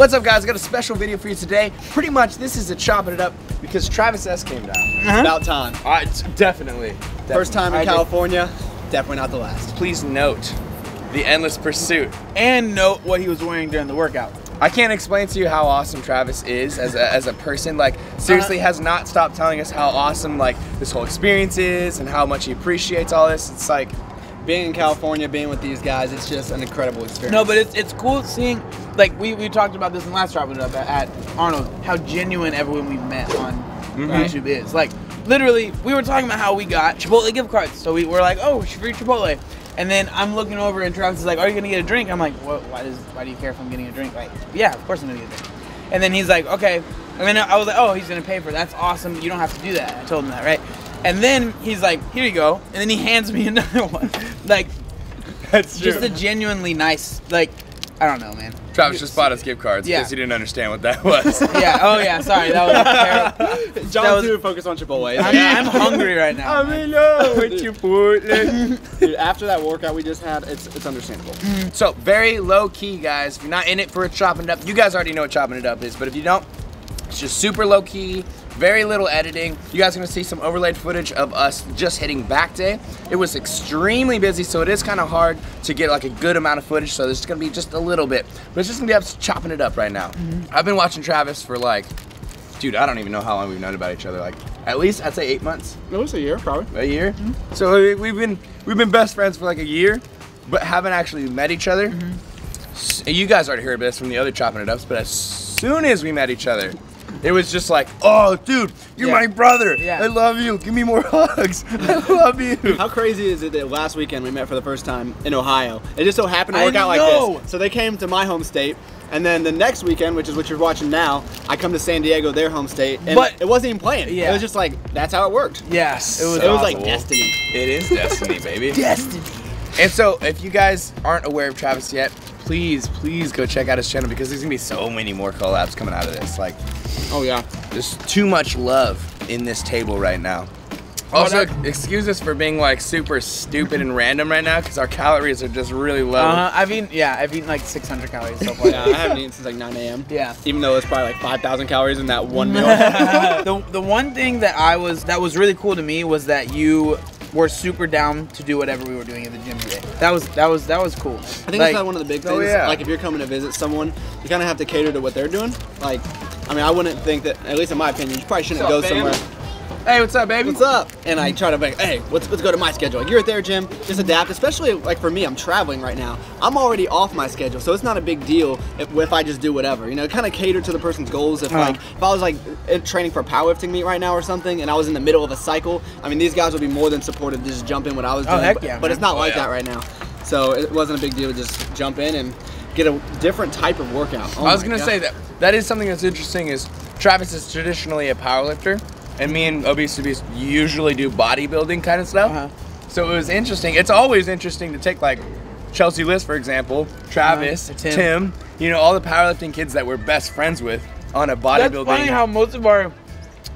What's up, guys? I got a special video for you today. Pretty much, this is a chopping it up because Travis S came down. It's about time. Definitely. First time in California, definitely not the last. Please note the endless pursuit. And note what he was wearing during the workout. I can't explain to you how awesome Travis is as a person. Like, seriously, has not stopped telling us how awesome like this whole experience is and how much he appreciates all this. It's like being in California, being with these guys, it's just an incredible experience. No, but it's cool seeing, like we talked about this in the last Choppin' It Up at Arnold, how genuine everyone we've met on YouTube is. Like, literally, we were talking about how we got Chipotle gift cards. So we were like, oh, free Chipotle. And then I'm looking over and Travis is like, are you gonna get a drink? I'm like, what? Why do you care if I'm getting a drink? Like, yeah, of course I'm gonna get a drink. And then he's like, okay. And then I was like, oh, he's gonna pay for it. That's awesome. You don't have to do that. I told him that, right? And then he's like, here you go. And then he hands me another one. Like, that's true. Just a genuinely nice, like, I don't know, man. Travis just bought us gift cards because he didn't understand what that was. Yeah, oh yeah, sorry. That was terrible. John too focused on Chipotle. I'm hungry right now. I'm in love with Chipotle. Dude, after that workout we just had, it's understandable. So, very low key, guys. If you're not in it for a chopping it up, you guys already know what chopping it up is, but if you don't, it's just super low key. Very little editing. You guys are gonna see some overlaid footage of us just hitting back day. It was extremely busy, so it is kind of hard to get like a good amount of footage, so there's gonna be just a little bit. But it's just gonna be us chopping it up right now. I've been watching Travis for like, dude, I don't even know how long we've known about each other. Like, at least I'd say 8 months. It was a year, probably. A year? So we've been best friends for like a year, but haven't actually met each other. You guys already heard this from the other chopping it ups, but as soon as we met each other, it was just like, oh, dude, you're my brother. Yeah. I love you. Give me more hugs. I love you. How crazy is it that last weekend we met for the first time in Ohio? It just so happened to work out like this. So they came to my home state, and then the next weekend, which is what you're watching now, I come to San Diego, their home state, and it wasn't even planned. Yeah. It was just like, that's how it worked. Yes, it was like destiny. It is destiny, baby. Destiny. And so, if you guys aren't aware of Travis yet, please go check out his channel because there's gonna be so many more collabs coming out of this. Like, oh yeah, there's too much love in this table right now. Also, excuse us for being like super stupid and random right now because our calories are just really low. I've eaten like 600 calories so far. Yeah, I haven't eaten since like 9 a.m. Yeah. Even though it's probably like 5,000 calories in that one meal. The one thing that was really cool to me was that you were super down to do whatever we were doing in the gym today. That was cool. I think that's one of the big things. Like, if you're coming to visit someone, you kind of have to cater to what they're doing. Like, I mean, I wouldn't think that, at least in my opinion, you probably shouldn't go somewhere. Hey, what's up, baby? What's up? And I try to be like, hey, let's go to my schedule. Like, you're at their gym, just adapt. Especially like for me, I'm traveling right now. I'm already off my schedule, so it's not a big deal if I just do whatever. You know, kind of cater to the person's goals. If I was like training for a powerlifting meet right now or something, and I was in the middle of a cycle, I mean, these guys would be more than supportive to just jump in what I was doing. Heck yeah, but it's not like that right now. So it wasn't a big deal to just jump in and get a different type of workout. I was gonna say that is something that's interesting. Is Travis is traditionally a powerlifter. And me and Obese Beast usually do bodybuilding kind of stuff. So it was interesting. It's always interesting to take like Chelsea Liz, for example, Travis, Tim, you know, all the powerlifting kids that we're best friends with on a bodybuilding. That's funny how most of our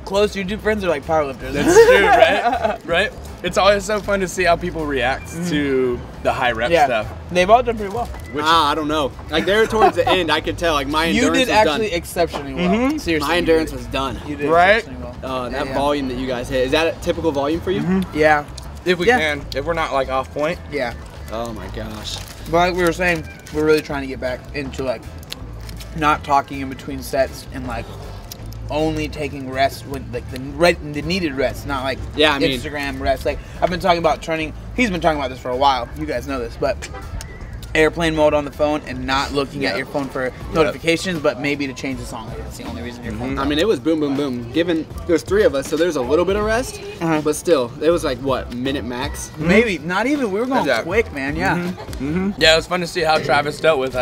close YouTube friends are like powerlifters. That's true, right? Right? It's always so fun to see how people react to the high rep stuff. They've all done pretty well. I don't know. Like, there towards the end, I could tell like my endurance was done. You did actually exceptionally well. Seriously. My endurance was done. You did exceptionally well. That volume that you guys hit, is that a typical volume for you? Yeah. If we can. If we're not like off point. Yeah. Oh my gosh. But like we were saying, we're really trying to get back into like not talking in between sets and like only taking rest with like the needed rest, not like Instagram rest. Like, I've been talking about turning, he's been talking about this for a while, you guys know this, but airplane mode on the phone and not looking at your phone for notifications, but maybe to change the song. That's the only reason your phone. I mean, it was boom, boom, boom. Given there's 3 of us, so there's a little bit of rest, but still, it was like what, minute max? Maybe not even. We were going quick, man. Yeah. Yeah, it was fun to see how Travis dealt with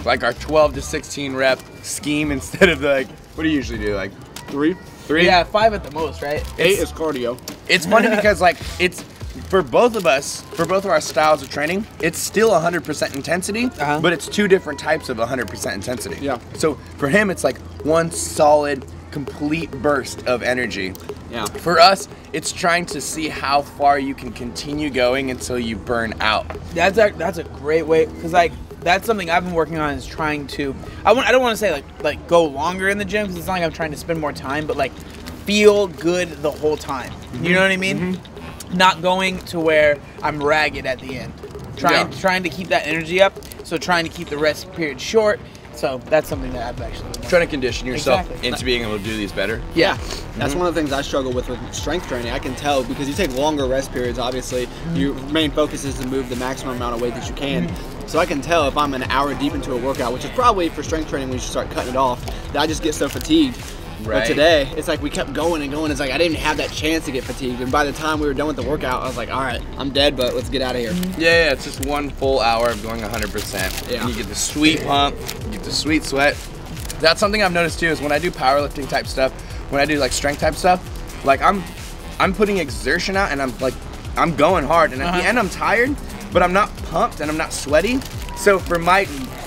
like our 12 to 16 rep scheme instead of the, like, what do you usually do, like 3? Yeah, 5 at the most, right? 8 is cardio. It's funny because like it's for both of us, for both of our styles of training, it's still 100% intensity, but it's 2 different types of 100% intensity. Yeah. So for him, it's like one solid, complete burst of energy. Yeah. For us, it's trying to see how far you can continue going until you burn out. That's a great way, because like that's something I've been working on, is trying to, I don't want to say like go longer in the gym, because it's not like I'm trying to spend more time, but like feel good the whole time. You know what I mean? Not going to where I'm ragged at the end. Trying to keep that energy up, so trying to keep the rest period short. So that's something that I've actually been Trying to condition yourself Exactly. into being able to do these better. Yeah, that's one of the things I struggle with strength training. I can tell because you take longer rest periods, obviously. Your main focus is to move the maximum amount of weight that you can. So I can tell if I'm an hour deep into a workout, which is probably for strength training when you should start cutting it off, that I just get so fatigued. But today, it's like we kept going and going. It's like I didn't have that chance to get fatigued. And by the time we were done with the workout, I was like, all right, I'm dead, but let's get out of here. Yeah, it's just one full hour of going 100%. Yeah. And you get the sweet pump, you get the sweet sweat. That's something I've noticed too, is when I do powerlifting type stuff, when I do like strength type stuff, like I'm putting exertion out and I'm going hard. And at the end I'm tired, but I'm not pumped and I'm not sweaty. So for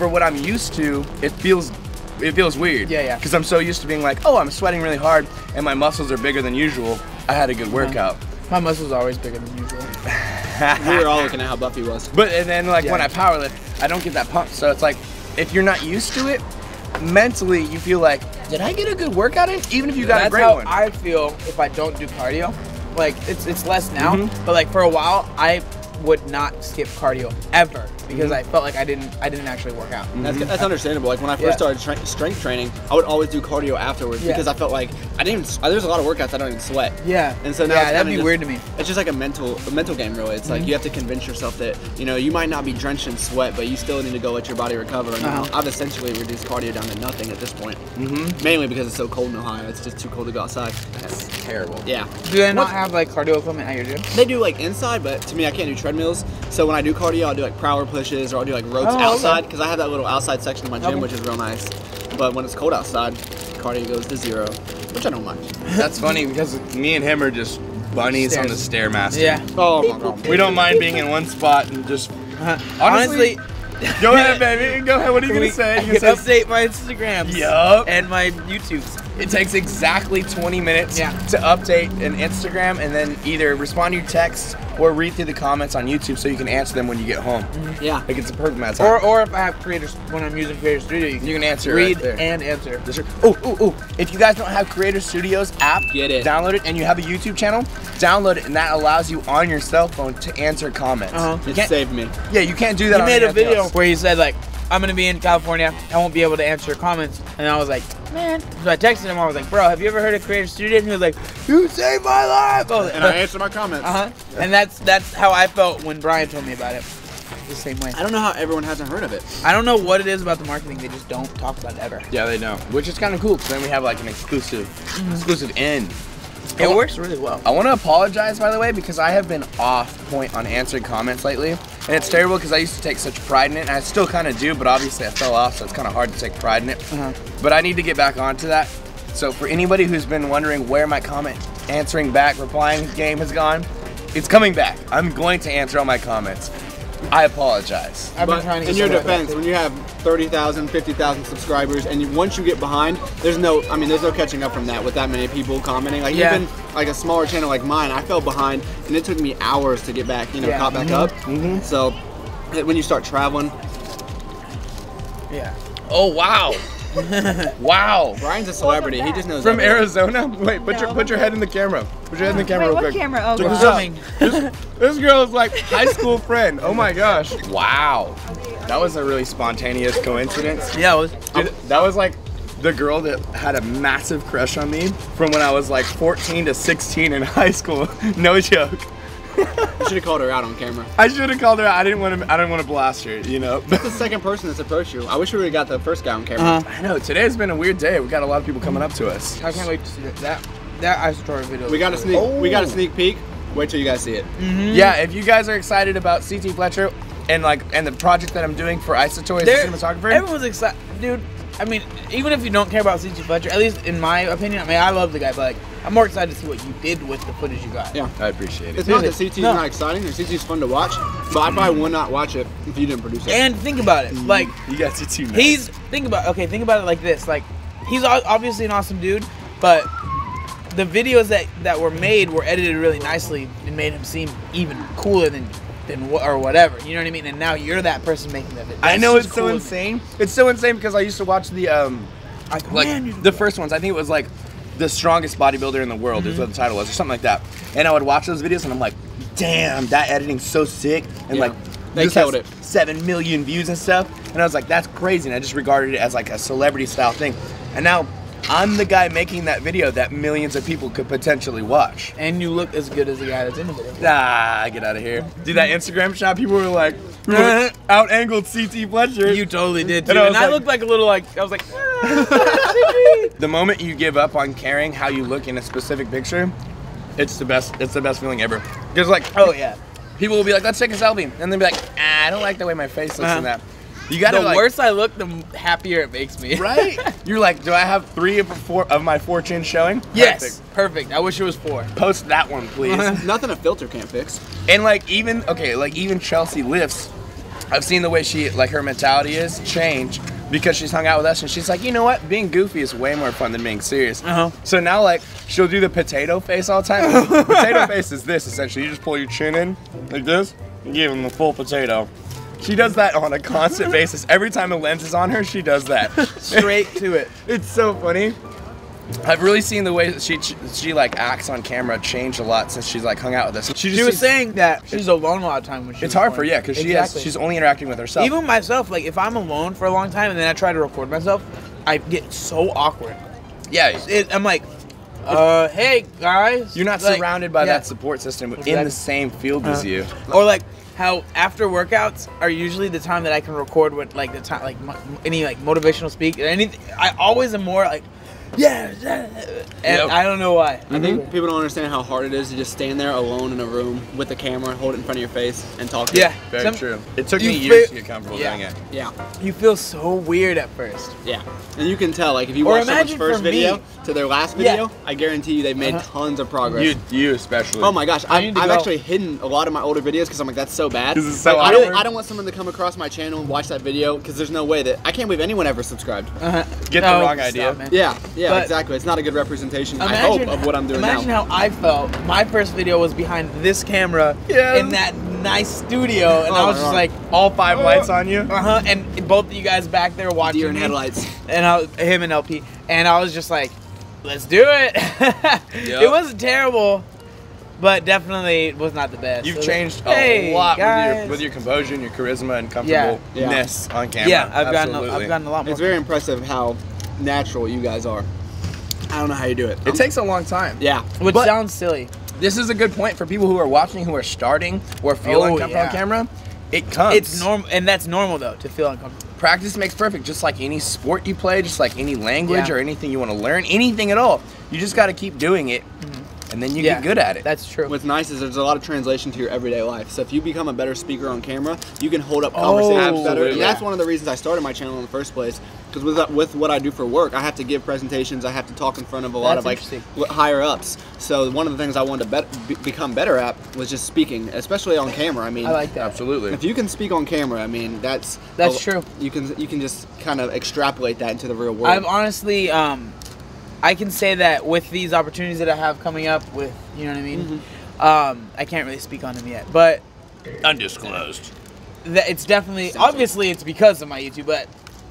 what I'm used to, it feels weird. Yeah. Because I'm so used to being like, oh, I'm sweating really hard and my muscles are bigger than usual. I had a good workout. My muscles are always bigger than usual. We were all looking at how buff he was. But and then like when I powerlift, I don't get that pump. So it's like, if you're not used to it, mentally you feel like, did I get a good workout in? Even if you got a great one. That's how I feel if I don't do cardio. Like it's less now, but like for a while I would not skip cardio ever, because I felt like I didn't actually work out. That's understandable. Like when I first started strength training, I would always do cardio afterwards because I felt like there's a lot of workouts I don't even sweat. Yeah. And so now that'd be weird to me. It's just like a mental game really. It's like you have to convince yourself that, you know, you might not be drenched in sweat, but you still need to go let your body recover. And I've essentially reduced cardio down to nothing at this point. Mainly because it's so cold in Ohio. It's just too cold to go outside. That's terrible. Yeah. Do they not have like cardio equipment at your gym? They do like inside, but to me I can't do treadmills. So when I do cardio, I'll do like power pushes or I'll do like ropes outside, because I have that little outside section of my gym, which is real nice. But when it's cold outside, cardio goes to 0, which I don't mind. That's funny because me and him are just bunnies on the Stairmaster. Yeah. Oh my god. We don't mind being in one spot and just Honestly, go ahead, baby. Go ahead. What are you gonna say? I can update my Instagrams. Yup. And my YouTubes. It takes exactly 20 minutes to update an Instagram and then either respond to your texts or read through the comments on YouTube so you can answer them when you get home. Yeah. Like it's a perfect amount of time. Or if I have creators, when I'm using Creator Studio, you can answer read right there. and answer. Oh. If you guys don't have Creator Studios app, get it. Download it, and you have a YouTube channel, download it, and that allows you on your cell phone to answer comments. It saved me. Yeah, you can't do that on He made a anything video else. where he said like, I'm gonna be in California, I won't be able to answer your comments. And I was like, man. So I texted him, I was like, bro, have you ever heard of Creator Studio? And he was like, you saved my life. And I answered my comments. And that's how I felt when Brian told me about it. The same way. I don't know how everyone hasn't heard of it. I don't know what it is about the marketing, they just don't talk about it ever. Yeah, they don't. Which is kind of cool, because then we have like an exclusive end. It works really well. I want to apologize, by the way, because I have been off point on answering comments lately. And it's terrible because I used to take such pride in it, and I still kind of do, but obviously I fell off, so it's kind of hard to take pride in it. But I need to get back onto that. So for anybody who's been wondering where my comment answering back, replying game has gone, it's coming back. I'm going to answer all my comments. I apologize. I've been trying to in your defense, when you have 30,000, 50,000 subscribers, and once you get behind, there's no catching up from that with that many people commenting. Like even like a smaller channel like mine, I fell behind, and it took me hours to get back, caught back up. So when you start traveling, Oh wow. Wow. Brian's a celebrity. He just knows From everything. Arizona? Wait, put your head in the camera. Put your head in the camera real quick. What camera? Oh, Check this out. This girl is like high school friend. Oh my gosh. Wow. That was a really spontaneous coincidence. Yeah, it was. Dude, that was like the girl that had a massive crush on me from when I was like 14 to 16 in high school. No joke. You should have called her out on camera. I should have called her out. I didn't want to blast her, you know. That's the second person that's approached you. I wish we would have got the first guy on camera. I know, today's been a weird day. We got a lot of people coming up to us. I can't wait to see that Ice Story video. We got a sneak peek. Wait till you guys see it. Yeah, if you guys are excited about CT Fletcher and the project that I'm doing for Isotoy as a cinematographer. Everyone's excited, dude. I mean, even if you don't care about CT Fletcher, at least in my opinion, I mean, I love the guy, but like, I'm more excited to see what you did with the footage you got. Yeah, I appreciate it. it's not that CT's not exciting. The CT's fun to watch, but I probably would not watch it if you didn't produce it. And think about it, like, You guys are too nice. think about it like this, like, he's obviously an awesome dude, but the videos that were made were edited really nicely and made him seem even cooler than then or whatever. You know what I mean? And now you're that person making that video. I know, That's it's just so cool. insane. It's so insane because I used to watch the the first ones. I think it was like the strongest bodybuilder in the world is what the title was, or something like that. And I would watch those videos and I'm like, damn, that editing's so sick. And like, they this killed has it. 7 million views and stuff. And I was like, that's crazy. And I just regarded it as like a celebrity style thing. And now I'm the guy making that video that millions of people could potentially watch. And you look as good as the guy that's in the video. Ah, get out of here. Do that Instagram shot, people were like out-angled CT Fletcher. You totally did too. And And I I was looked like a little like, I was like, the moment you give up on caring how you look in a specific picture, it's the best feeling ever. Because like, oh yeah. people will be like, let's take a selfie. And they'll be like, I don't like the way my face looks in that. You gotta The like, worse I look, the happier it makes me. right? You're like, do I have 3 of my 4 chins showing? Yes. Perfect. I wish it was 4. Post that one, please. Nothing a filter can't fix. And like even Chelsea lifts, I've seen the way she her mentality is change because she's hung out with us and she's like, you know what, being goofy is way more fun than being serious. So now like she'll do the potato face all the time. Potato face is this essentially. You just pull your chin in like this and give them the full potato. She does that on a constant basis. Every time the lens is on her, she does that. Straight to it. It's so funny. I've really seen the way that she like acts on camera change a lot since she's like hung out with us. She was saying that she's alone a lot of time when she it's was hard born. for because she's only interacting with herself. Even myself, like if I'm alone for a long time and then I try to record myself, I get so awkward. Yeah, I'm like, hey guys. you're not like, surrounded by that support system in the same field as you. Or like how after workouts are usually the time that I can record with like the time like any like motivational speak or anything. I always am more like, and I don't know why. I think people don't understand how hard it is to just stand there alone in a room with the camera, hold it in front of your face, and talk. Yeah, Very true. It took you me years feel- to get comfortable yeah. doing it. Yeah, You feel so weird at first. yeah. And you can tell, like, if you Or watch someone's imagine first for me- video to their last video, I guarantee you they've made tons of progress. You especially. Oh my gosh, I've need to go. actually hidden a lot of my older videos because I'm like, that's so bad. 'Cause it's so Like, awkward. I don't want someone to come across my channel and watch that video because there's no way that I can't believe anyone ever subscribed. Get the wrong idea. Man. Yeah, But- exactly. It's not a good representation, I hope, of what I'm doing imagine now. how I felt. My first video was behind this camera in that nice studio, and I was just like, all 5 lights on you. and both of you guys back there watching Deer in me, headlights. and him and LP, and I was just like, let's do it. It wasn't terrible, but definitely was not the best. You've So, changed hey, a lot guys. with your composure and your charisma and Yeah. comfortableness on camera. Yeah, I've gotten Absolutely. a lot more. It's very impressive how natural you guys are. I don't know how you do it. It takes a long time. Yeah. Which but- sounds silly. This is a good point for people who are watching, who are starting or feel uncomfortable on camera. It comes. It's normal, and that's normal though to feel uncomfortable. Practice makes perfect, just like any sport you play, just like any language Yeah. or anything you want to learn, anything at all. You just got to keep doing it, and then you get good at it. That's true. What's nice is there's a lot of translation to your everyday life. So if you become a better speaker on camera, you can hold up conversations better. absolutely. And that's one of the reasons I started my channel in the first place. Because with what I do for work, I have to give presentations. I have to talk in front of a lot of like higher ups. So one of the things I wanted to become better at was just speaking, especially on camera. I mean, I like that. Absolutely. if you can speak on camera, I mean that's true. You can just kind of extrapolate that into the real world. I've honestly, I can say that with these opportunities that I have coming up with, you know what I mean? I can't really speak on them yet, but Undisclosed. it's definitely, obviously it's because of my YouTube, but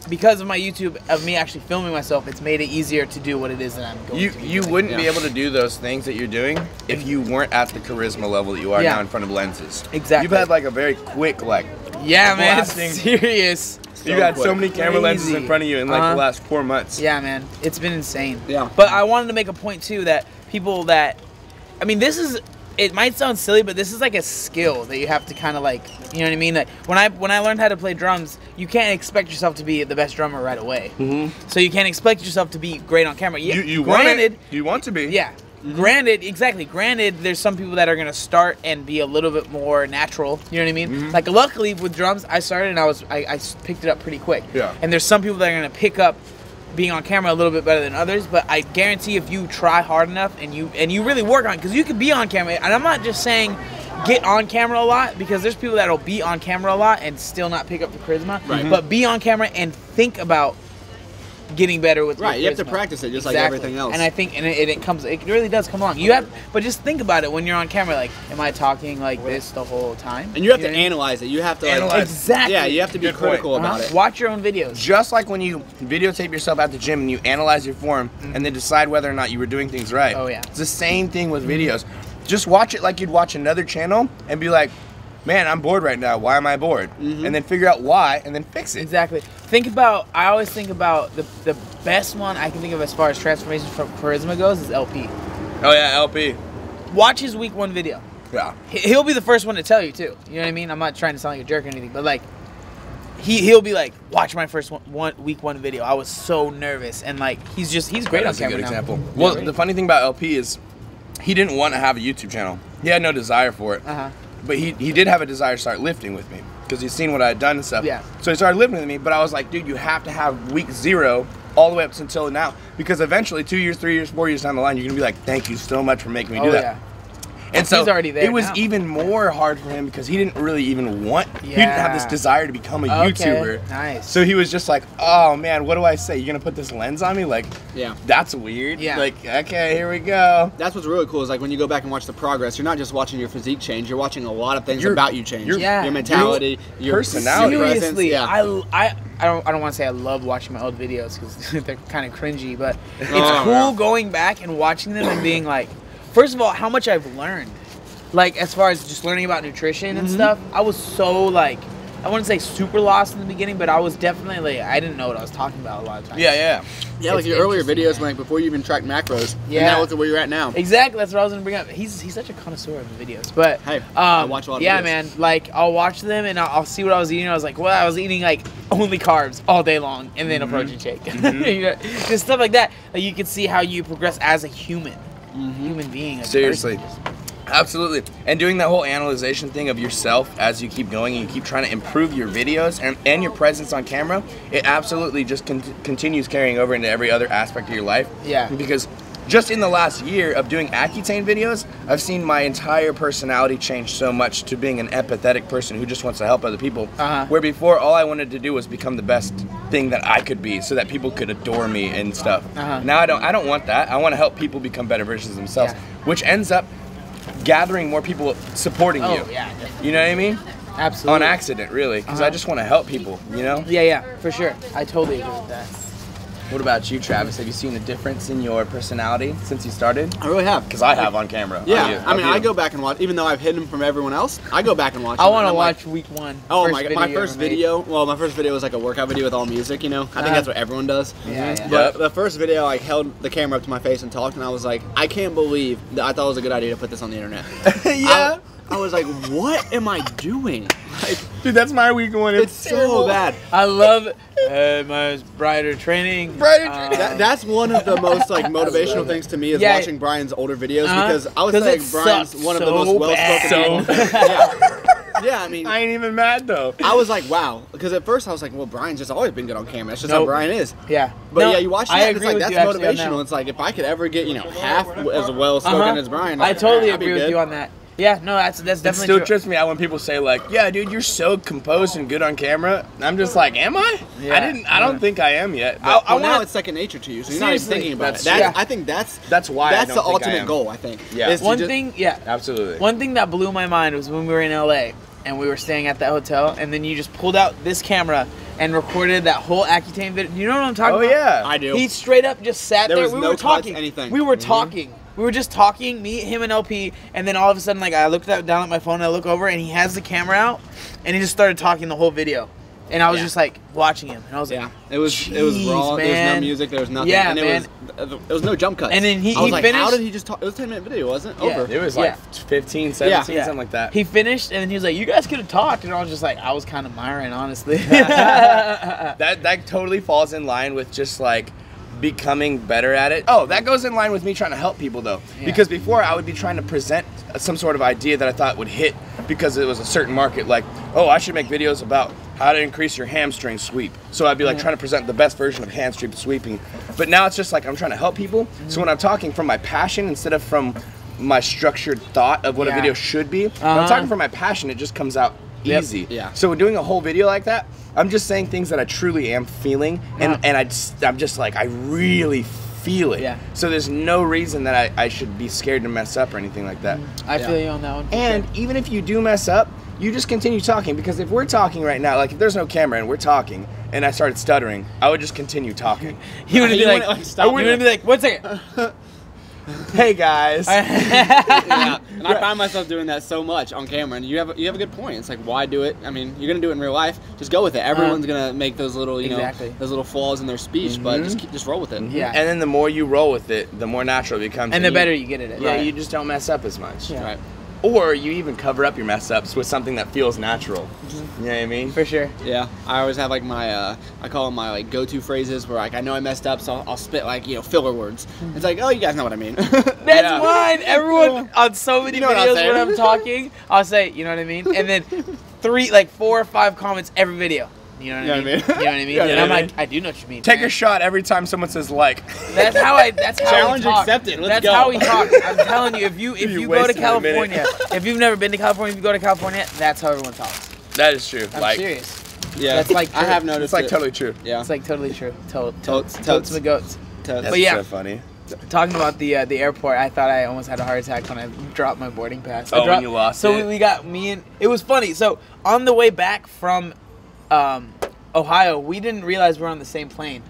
because of my YouTube, of me actually filming myself, it's made it easier to do what it is that I'm going to be You doing. wouldn't be able to do those things that you're doing if you weren't at the charisma level that you are now in front of lenses. Exactly. You've had like a very quick Yeah, man, it's blasting- serious. You got so many camera lenses in Crazy. front of you in like the last 4 months. Yeah, man, it's been insane. Yeah. But I wanted to make a point too that people that, I mean, this is, it might sound silly, but this is like a skill that you have to kind of like, you know what I mean? Like when I learned how to play drums, you can't expect yourself to be the best drummer right away. So you can't expect yourself to be great on camera. Yeah, You granted, want to be. yeah. Granted, there's some people that are gonna start and be a little bit more natural. You know what I mean? Like luckily with drums, I started and I picked it up pretty quick. Yeah. And there's some people that are gonna pick up being on camera a little bit better than others, but I guarantee if you try hard enough and you really work on it, because you can be on camera, and I'm not just saying get on camera a lot, because there's people that'll be on camera a lot and still not pick up the charisma, but be on camera and think about getting better with Right, your you have to charisma. practice it just like Exactly. everything else. And I think, and it really does come along. You have, but just think about it when you're on camera. Like, am I talking like this the whole time? And you have know to what I mean? analyze it. You have to Analyze. like, Exactly. Yeah, you have to be Good point. critical about it. Watch your own videos. Just like when you videotape yourself at the gym and you analyze your form and then decide whether or not you were doing things right. Oh, yeah. It's the same thing with videos. Just watch it like you'd watch another channel and be like, man, I'm bored right now. Why am I bored? And then figure out why and then fix it. Exactly. I always think about the best one I can think of as far as transformation from charisma goes is LP. Oh yeah, LP. Watch his week 1 video. Yeah. He'll be the first one to tell you too. You know what I mean? I'm not trying to sound like a jerk or anything, but like he'll be like, watch my first week 1 video. I was so nervous, and like he's great on That's a camera good now. example. Yeah, Well, right. the funny thing about LP is he didn't want to have a YouTube channel. He had no desire for it. But he did have a desire to start lifting with me because he's seen what I had done and stuff. Yeah. So he started lifting with me, but I was like, dude, you have to have week 0 all the way up until now, because eventually 2 years, 3 years, 4 years down the line, you're gonna be like, thank you so much for making me do that. Yeah. And so He's already there it was now. even more hard for him because he didn't really even want, he didn't have this Yeah. desire to become a Okay, YouTuber. nice. So he was just like, oh man, what do I say? You're gonna put this lens on me? Like, Yeah. that's weird. Yeah. Like, okay, here we go. That's what's really cool is like when you go back and watch the progress, you're not just watching your physique change, you're watching a lot of things Your- about you change. your- Yeah. Your mentality, your personality. your presence, Seriously, yeah. I don't want to say I love watching my old videos because they're kind of cringy, but it's Oh, cool yeah. going back and watching them and being like, first of all, how much I've learned. Like, as far as just learning about nutrition and stuff, I was so, like, I wouldn't say super lost in the beginning, but I was definitely, like, I didn't know what I was talking about a lot of times. Yeah, yeah. Yeah, like It's your earlier interesting, videos, man. like before you even tracked macros. Yeah. And now look at where you're at now. Exactly, that's what I was gonna bring up. He's such a connoisseur of the videos, but Hey, I watch a lot of yeah, videos. man. Like I'll watch them and I'll see what I was eating. I was like, well, I was eating like only carbs all day long, and then a protein shake. You know, just stuff like that. Like you can see how you progress as a human, human being. As a Seriously. person. Absolutely. And doing that whole analyzation thing of yourself as you keep going and you keep trying to improve your videos and your presence on camera, it absolutely just continues carrying over into every other aspect of your life. Yeah. Because just in the last year of doing Accutane videos, I've seen my entire personality change so much to being an empathetic person who just wants to help other people. Where before, all I wanted to do was become the best thing that I could be so that people could adore me and stuff. Now I don't want that. I want to help people become better versions of themselves, Yeah. which ends up gathering more people supporting Oh you. yeah, definitely. You know what I mean? Absolutely. On accident, really, because I just want to help people, you know? Yeah, for sure. I totally agree with that. What about you, Travis? Have you seen a difference in your personality since you started? I really have. Because I have on camera. Yeah, I mean, I go. go back and watch, even though I've hidden from everyone else, I go back and watch I them, want and to I'm like, watch week 1. oh first my god, video my you first ever made. video, well, my first video was like a workout video with all music, you know? I think that's what everyone does. Yeah, yeah. But Yep. the first video, I held the camera up to my face and talked, and I was like, I can't believe that I thought it was a good idea to put this on the internet. Yeah. I was like, what am I doing? Like, Dude, that's my week one. it's so bad. I love my brighter training. Brighter training. That's one of the most like motivational things to me is Yeah. watching Brian's older videos Uh-huh. because I would 'Cause say it like Brian's sucks one of the so most well-spoken bad. people. Yeah, I mean, I ain't even mad, though. I was like, wow, because at first I was like, well, Brian's just always been good on camera. That's just how Nope. Brian is. Yeah. But No, yeah, you watch I that, and it's agree like with that's you actually on that motivational. one. It's like if I could ever get half as well spoken as Brian, I totally I'd be agree with good. you on that. Yeah, no, that's It definitely still true. trips me out when people say like, "Yeah, dude, you're so composed and good on camera." I'm just like, "Am I? Yeah. I don't think I am yet." I Well, now wanna- it's second nature to you, so you're not even Seriously, thinking about it. that's- yeah. I think that's That's why I that's don't the think I ultimate am. goal. I think. Yeah. is to One just- thing, yeah. Absolutely. One thing that blew my mind was when we were in LA and we were staying at that hotel, and then you just pulled out this camera and recorded that whole Accutane video. You know what I'm talking Oh about? yeah. I do. He straight up just sat There there. was We no were cuts, talking. anything. We were talking. We were just talking, me, him, and LP, and then all of a sudden, like, I looked down at my phone, and I look over, and he has the camera out, and he just started talking the whole video. And I was just, like, watching him. And I was like, Yeah, it was Jeez, raw. There was no man. music. There was nothing. Yeah, and man. It was no jump cuts. And then he I was like, how finished- did he just talk? It was a 10-minute video, wasn't it? Yeah. Over. It was Yeah. like 15, 17, Yeah. something like that. He finished, and then he was like, you guys could have talked. And I was just like, I was kind of Myron, honestly. That totally falls in line with just like becoming better at it. Oh, that goes in line with me trying to help people though. Yeah. Because before I would be trying to present some sort of idea that I thought would hit because it was a certain market, like, oh, I should make videos about how to increase your hamstring sweep. So I'd be like trying to present the best version of hamstring sweeping. But now it's just like I'm trying to help people. So when I'm talking from my passion instead of from my structured thought of what a Yeah. video should be, when I'm talking from my passion, it just comes out Yep. easy. Yeah. So doing a whole video like that, I'm just saying things that I truly am feeling, and I'm just like, I really feel it. Yeah. So there's no reason that I should be scared to mess up or anything like that. I feel you on that one. And even if you do mess up, you just continue talking, because if we're talking right now, like if there's no camera and we're talking and I started stuttering, I would just continue talking. You wouldn't be like, stop. You wouldn't be like, 1 second. Hey guys. Yeah, and I find myself doing that so much on camera, and you have a good point. It's like, why do it? I mean, you're gonna do it in real life. Just go with it. Everyone's gonna make those little, you know, those little flaws in their speech, but just roll with it. Yeah. And then the more you roll with it, the more natural it becomes. And the better you get at it. Yeah, Right. you just don't mess up as much. Yeah. Right. Or you even cover up your mess ups with something that feels natural. You know what I mean? For sure. Yeah, I always have like my, I call them my like go-to phrases where like I know I messed up, so I'll spit like, you know, filler words. It's like, oh, you guys know what I mean. That's mine. Everyone on so many You know what I'm videos saying? when I'm talking, I'll say, you know what I mean? And then 4 or 5 comments every video. You know what I mean? You know what I mean? Yeah, And I'm yeah. like, I do know what you mean. Take man. a shot every time someone says like. That's how Challenge we talk. accepted. Let's That's go. how we talk. I'm telling you, if you go to wasted a minute. California, if you've never been to California, if you go to California, that's how everyone talks. That is true. I'm like, serious. Yeah, That's like I true. have noticed. it's like it. totally true. Yeah. It's like totally true. Totes Totes. the goats. Totes. That's yeah. so funny. Talking about the airport, I thought I almost had a heart attack when I dropped my boarding pass. Oh, when you lost so it? we got it was funny. So on the way back from Ohio, we didn't realize we were on the same plane.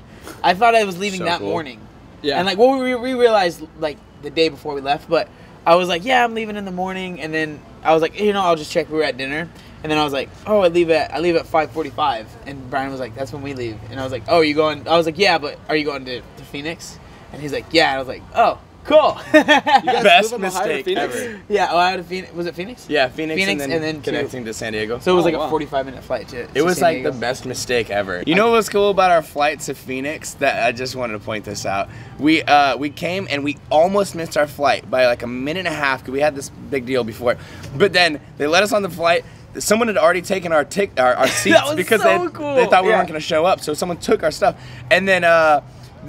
I thought I was leaving So that cool. morning. Yeah. And like, well, we realized like the day before we left, but I was like, yeah, I'm leaving in the morning, and then I was like, you know, I'll just check. We were at dinner, and then I was like, oh, I leave at 5:45, and Brian was like, that's when we leave, and I was like, oh, you going? I was like, yeah, but are you going to Phoenix? And he's like, yeah. And I was like, oh, cool. You guys Best flew from Ohio to mistake Phoenix? ever. Yeah, Ohio to Phoenix. Was it Phoenix? Yeah, Phoenix and then to- connecting to San Diego. So it was Oh, like wow. a 45-minute flight to It was San like Diego. the best mistake ever. You know what's cool about our flight to Phoenix? That I just wanted to point this out. We came and we almost missed our flight by like a minute and a half because we had this big deal before. But then they let us on the flight. Someone had already taken our seats That was because so cool. they thought we Yeah. weren't going to show up. So someone took our stuff. And then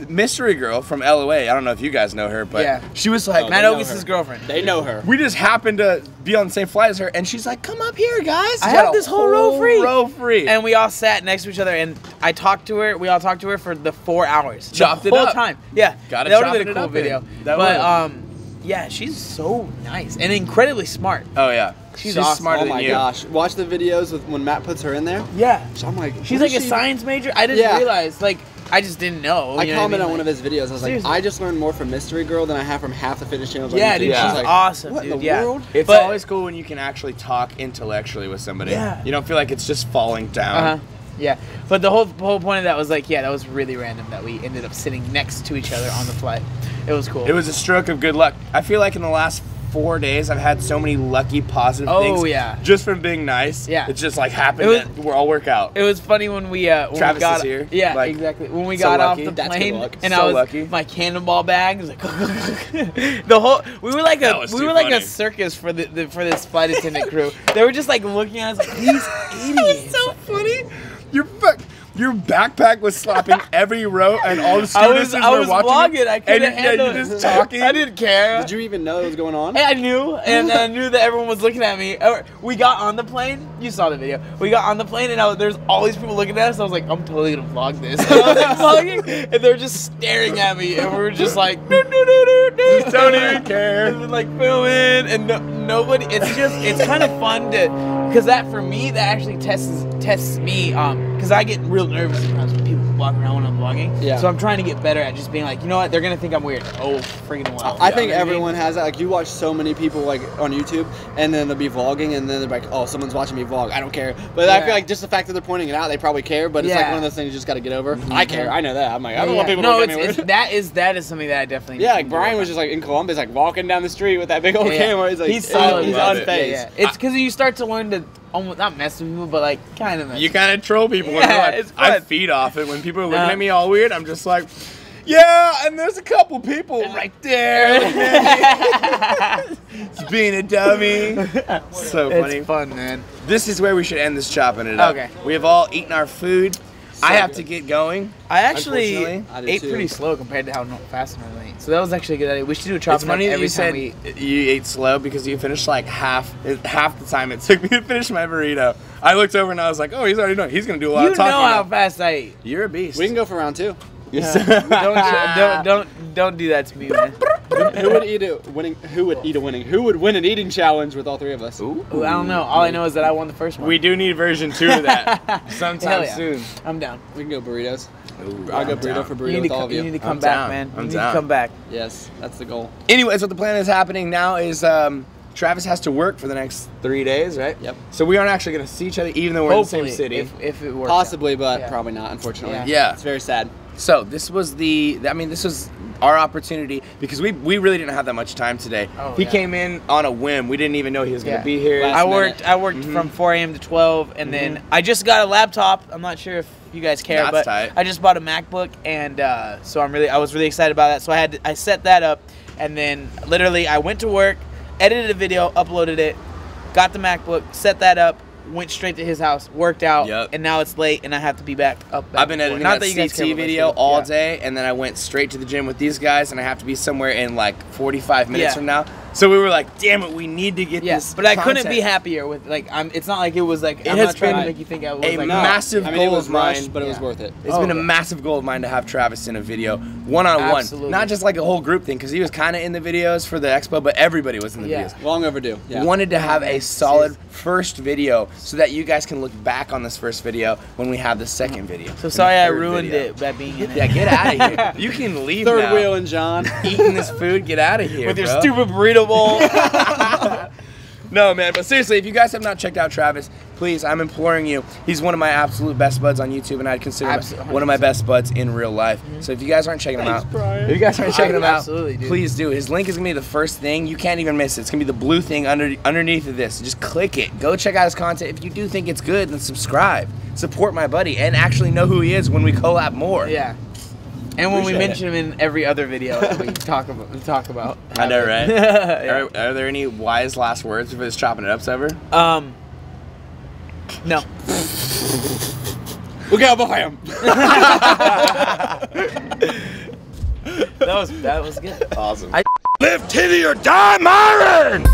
mystery girl from LOA, I don't know if you guys know her, but Yeah. she was like, Oh, Matt they know Ogis's her. girlfriend. They know her. we just happened to be on the same flight as her, and she's like, come up here, guys. I She have had a this whole row free. Row free. And we all sat next to each other, and I talked to her. We all talked to her for the 4 hours. Chopped the it whole up. time. Yeah, Gotta that would chop have been it a cool up video. in. That But would've. yeah, she's so nice and incredibly smart. Oh yeah, She's awesome. smarter Oh than my you. gosh! Watch the videos with when Matt puts her in there. Yeah, So I'm like, she's what like a is she- science major. I didn't Yeah. realize. Like, I just didn't know. I you know what commented mean? on one of his videos. I was Seriously. like, I just learned more from Mystery Girl than I have from half the fitness channels on Yeah, YouTube. dude, Yeah. she's like, awesome, what dude. in the yeah. world? It's But- always cool when you can actually talk intellectually with somebody. Yeah. You don't feel like it's just falling down. Uh-huh. Yeah, but the whole point of that was like, yeah, that was really random that we ended up sitting next to each other on the flight. It was cool. It was a stroke of good luck. I feel like in the last 4 days, I've had so many lucky, positive things. Oh, yeah. Just from being nice. Yeah. It's just like happened. It was- that we're all work out. It was funny when we Travis we got is here. Yeah, Like, exactly. When we so got lucky. off the That's good plane, luck. and So I was lucky. my cannonball bag was like the whole. We were like That was we too were like funny. a circus for for this flight attendant crew. They were just like looking at us like these idiots. so funny. Your backpack was slapping every row, and all the I stewardesses was were watching. vlogging. I couldn't and handle you're it. just talking. I didn't care. Did you even know it was going on? I knew, and I knew that everyone was looking at me. We got on the plane. You saw the video. We got on the plane, and there's all these people looking at us. I was like, I'm totally gonna vlog this. And I was like vlogging, and they're just staring at me, and we were just like, Just don't even care. and then, like filming, and nobody. It's kind of fun to, because that for me that actually tests me, because I get real nervous sometimes when people walk around when I'm vlogging. Yeah. So I'm trying to get better at just being like, you know what, they're gonna think I'm weird. Oh, freaking well. I think You know what I mean? everyone has that. Like, you watch so many people like on YouTube, and then they'll be vlogging, and then they're like, "Oh, someone's watching me vlog. I don't care." But I Yeah. feel like just the fact that they're pointing it out, they probably care. But it's like Yeah. one of those things you just got to get over. I care. I know that. I'm like, I don't want Yeah. people No, to look at me weird. that is something that I definitely. Yeah, need like to Brian work was on. just like in Columbus, like walking down the street with that big old Yeah. camera. He's like, he's solid. he's about it. unfazed. Yeah. It's because you start to learn to almost not mess with people, but like kind of. You kind of troll people. Yeah, in real life. it's I fun. feed off it when people are looking No. at me all weird. I'm just like, yeah, and there's a couple people right there. Just being a dummy. So funny. It's fun, man. This is where we should end this chopping it up. Okay. We have all eaten our food. I have to get going. I actually Unfortunately. I do ate too. pretty slow compared to how fast I normally eat. So that was actually a good idea. We should do a chopping It's funny up that every you time said we eat. you ate slow because you finished like half the time it took me to finish my burrito. I looked over and I was like, oh, he's already done. He's gonna do a lot You of talking. know how now. fast I eat. You're a beast. We can go for round 2. Don't do that to me, man. Who would win an eating challenge with all 3 of us? Ooh. Ooh, I don't know. All I know is that I won the first one. We do need version 2 of that Hell sometime yeah. soon. I'm down. We can go burritos. Ooh, I'll go I'm burrito down. for You burrito need, with to, all of you you. need to come I'm back, down. man. I'm You need down. to come back. Yes, that's the goal. Anyways, what the plan is happening now is Travis has to work for the next 3 days, right? Yep. So we aren't actually going to see each other even though we're Hopefully, in the same city. if it works. Possibly, but Yeah. probably not, unfortunately. Yeah. It's very sad. So this was this was our opportunity because we really didn't have that much time today. Oh, He yeah. came in on a whim. We didn't even know he was going to Yeah. be here. Last I minute. worked from 4 a.m. to 12, and then I just got a laptop. I'm not sure if you guys care, That's but tight. I just bought a MacBook, and so I was really excited about that. So I set that up, and then literally I went to work, edited a video, uploaded it, got the MacBook, set that up, went straight to his house, worked out, Yep. and now it's late, and I have to be back up. I've been editing Not that you guys care CT about my video schedule. all Yeah. day, and then I went straight to the gym with these guys, and I have to be somewhere in like 45 minutes Yeah. from now. So we were like, damn it, we need to get Yes, this but I couldn't content. be happier with it's not like it was like It I'm has not trying to been make you think I was a like massive I mean, it goal was of mine. rushed, but it was Yeah. worth it. It's Oh, been a yeah. massive goal of mine to have Travis in a video, one-on-one. Absolutely. Not just like a whole group thing, because he was kind of in the videos for the expo, but everybody was in the Yeah. videos. Long overdue. Yeah. Wanted to have a man. solid first video so that you guys can look back on this first video when we have the second video. So and sorry the I third ruined video. it by being in it. Yeah, get out of here. You can leave Third now. wheel and John. Eating this food, get out of here, with your bro. stupid burrito bowl. No, man, but seriously, if you guys have not checked out Travis, please, I'm imploring you. He's one of my absolute best buds on YouTube, and I'd consider him Absolutely. one of my best buds in real life. So if you guys aren't checking him out, Brian. if you guys aren't checking him out, Absolutely, dude. please do. His link is gonna be the first thing. You can't even miss it. It's gonna be the blue thing underneath of this. Just click it. Go check out his content. If you do think it's good, then subscribe. Support my buddy, and actually know who he is when we collab more. Yeah. And when we Appreciate mention him in every other video that we talk about. I know, right? Yeah. Are there any wise last words for this chopping it ups ever? No. Look out behind him. That was good. Awesome. Live titty or die, MIRIN!